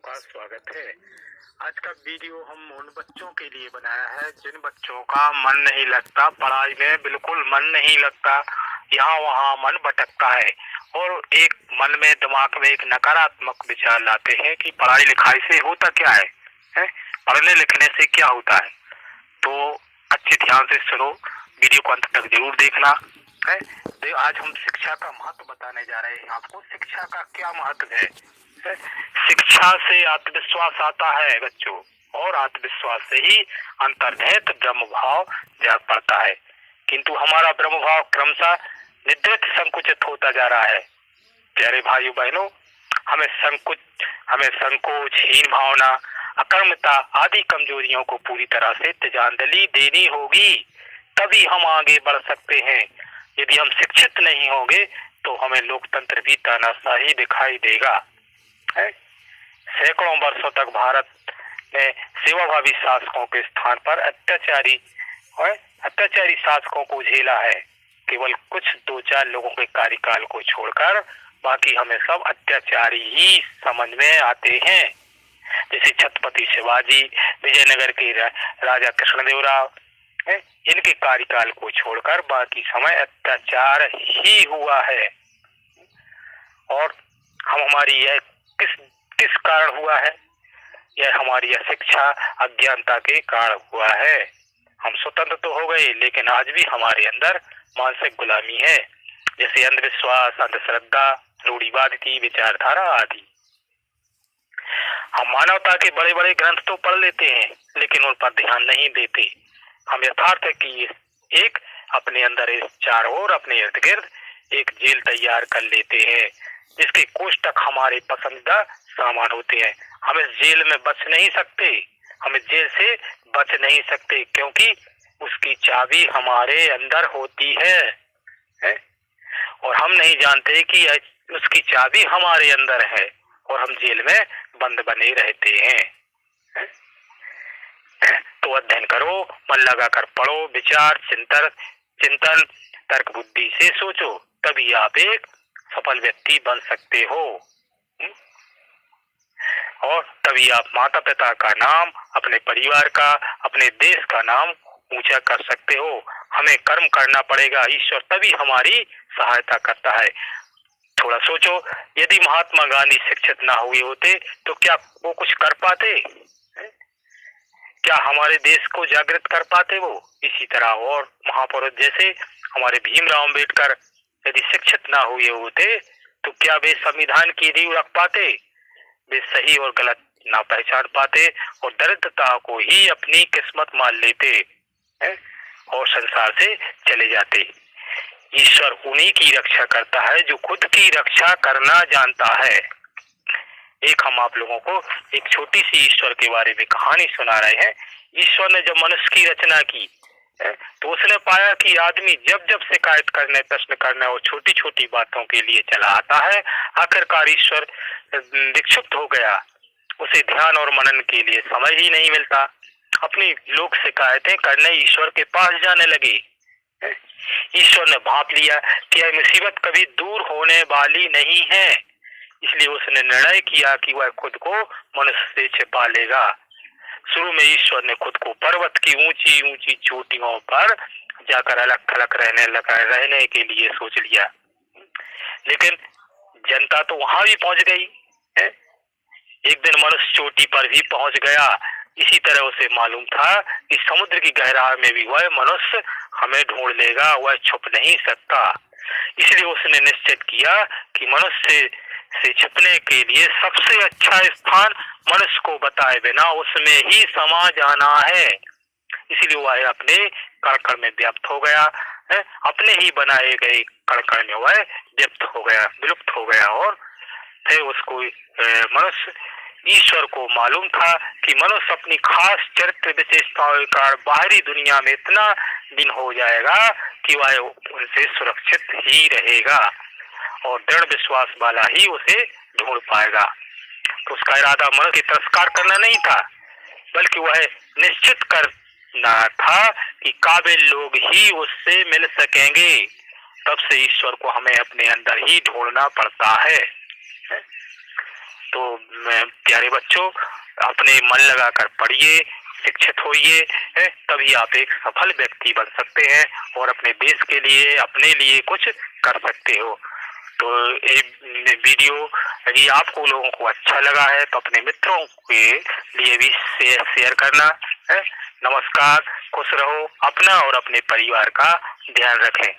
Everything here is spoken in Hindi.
का स्वागत है। आज का वीडियो हम उन बच्चों के लिए बनाया है जिन बच्चों का मन नहीं लगता, पढ़ाई में बिल्कुल मन नहीं लगता, यहाँ वहाँ मन भटकता है और एक मन में दिमाग में एक नकारात्मक विचार लाते हैं कि पढ़ाई लिखाई से होता क्या है? पढ़ने लिखने से क्या होता है। तो अच्छे ध्यान से सुनो, वीडियो को अंत तक जरूर देखना है। आज हम शिक्षा का महत्व बताने जा रहे हैं आपको। शिक्षा का क्या महत्व है? शिक्षा से आत्मविश्वास आता है बच्चों, और आत्मविश्वास से ही अंतर्निहित ब्रह्म भाव जाग पड़ता है। किंतु हमारा ब्रह्म भाव क्रमशः निद्रित संकुचित होता जा रहा है। प्यारे भाइयों बहनों, हमें संकोच, हीन भावना, अकर्मता आदि कमजोरियों को पूरी तरह से तिलांजलि देनी होगी, तभी हम आगे बढ़ सकते हैं। यदि हम शिक्षित नहीं होंगे तो हमें लोकतंत्र भी तानाशाही दिखाई देगा। सैकड़ों वर्षों तक भारत ने सेवाभावी शासकों के स्थान पर अत्याचारी शासकों को झेला है। केवल कुछ 2-4 लोगों के कार्यकाल को छोड़कर बाकी हमें सब अत्याचारी ही समझ में आते हैं। जैसे छत्रपति शिवाजी, विजयनगर के राजा कृष्णदेवराव, इनके कार्यकाल को छोड़कर बाकी समय अत्याचार ही हुआ है। और हमारी यह किस कारण हुआ है? यह हमारी अशिक्षा, अज्ञानता के कारण हुआ है। हम स्वतंत्र तो हो गए, लेकिन आज भी हमारे अंदर मानसिक गुलामी है, जैसे अंधविश्वास, अंधश्रद्धा, रूढ़िवाद की विचारधारा आदि। हम मानवता के बड़े बड़े ग्रंथ तो पढ़ लेते हैं, लेकिन उन पर ध्यान नहीं देते। हम यथार्थ की एक अपने अंदर इस चारों ओर अपने इर्द गिर्द एक जेल तैयार कर लेते हैं, जिसके कोष्ठक हमारे पसंदीदा सामान होते हैं। हम इस जेल में बच नहीं सकते, हम इस जेल से बच नहीं सकते, क्योंकि उसकी चाबी हमारे अंदर होती है और हम नहीं जानते कि उसकी चाबी हमारे अंदर है और हम जेल में बंद बने रहते हैं। तो अध्ययन करो, मन लगाकर पढ़ो, विचार, चिंतन, तर्क बुद्धि से सोचो, तभी आप एक सफल व्यक्ति बन सकते हो और तभी आप माता पिता का नाम, अपने परिवार का, अपने देश का नाम ऊंचा कर सकते हो। हमें कर्म करना पड़ेगा, ईश्वर तभी हमारी सहायता करता है। थोड़ा सोचो, यदि महात्मा गांधी शिक्षित ना हुए होते तो क्या वो कुछ कर पाते? क्या हमारे देश को जागृत कर पाते वो? इसी तरह और महापुरुष जैसे हमारे भीमराव अंबेडकर यदि शिक्षित ना हुए होते तो क्या वे संविधान की नींव रख पाते? वे सही और गलत ना पहचान पाते और दरिद्रता को ही अपनी किस्मत मान लेते और संसार से चले जाते। ईश्वर उन्हीं की रक्षा करता है जो खुद की रक्षा करना जानता है। एक हम आप लोगों को एक छोटी सी ईश्वर के बारे में कहानी सुना रहे हैं। ईश्वर ने जब मनुष्य की रचना की तो उसने पाया कि आदमी जब जब शिकायत करने, प्रश्न करने और छोटी छोटी बातों के लिए चला आता है, आखिरकार ईश्वर विक्षुब्ध हो गया। उसे ध्यान और मनन के लिए समय ही नहीं मिलता। अपनी लोग शिकायतें करने ईश्वर के पास जाने लगे। ईश्वर ने भांप लिया कि यह मुसीबत कभी दूर होने वाली नहीं है, इसलिए उसने निर्णय किया कि वह खुद को मनुष्य से छिपा लेगा। शुरू में ईश्वर ने खुद को पर्वत की ऊंची ऊंची चोटियों पर जाकर अलग थलग रहने के लिए सोच लिया, लेकिन जनता तो वहां भी पहुंच गई है। एक दिन मनुष्य चोटी पर भी पहुंच गया। इसी तरह उसे मालूम था कि समुद्र की गहराई में भी वह मनुष्य हमें ढूंढ लेगा, वह छुप नहीं सकता। इसलिए उसने निश्चित किया कि मनुष्य से छिपने के लिए सबसे अच्छा स्थान मनुष्य को बताए बिना उसमें ही समा जाना है। इसलिए वह अपने कण में व्याप्त हो गया, अपने ही बनाए गए कण में वह विलुप्त हो गया और फिर उसको मनुष्य, ईश्वर को मालूम था कि मनुष्य अपनी खास चरित्र विशेषताओं के कारण बाहरी दुनिया में इतना दिन हो जाएगा कि वह उनसे सुरक्षित ही रहेगा और दृढ़ विश्वास वाला ही उसे ढूंढ पाएगा। तो उसका इरादा मनुष्य की तिरस्कार करना नहीं था, बल्कि वह निश्चित करना था कि काबिल लोग ही उससे मिल सकेंगे। तब से ईश्वर को हमें अपने अंदर ही ढूंढना पड़ता है। तो प्यारे बच्चों, अपने मन लगाकर पढ़िए, शिक्षित होइए, तभी आप एक सफल व्यक्ति बन सकते हैं और अपने देश के लिए, अपने लिए कुछ कर सकते हो। तो ये वीडियो यदि आपको लोगों को अच्छा लगा है तो अपने मित्रों के लिए भी शेयर करना है। नमस्कार, खुश रहो, अपना और अपने परिवार का ध्यान रखें।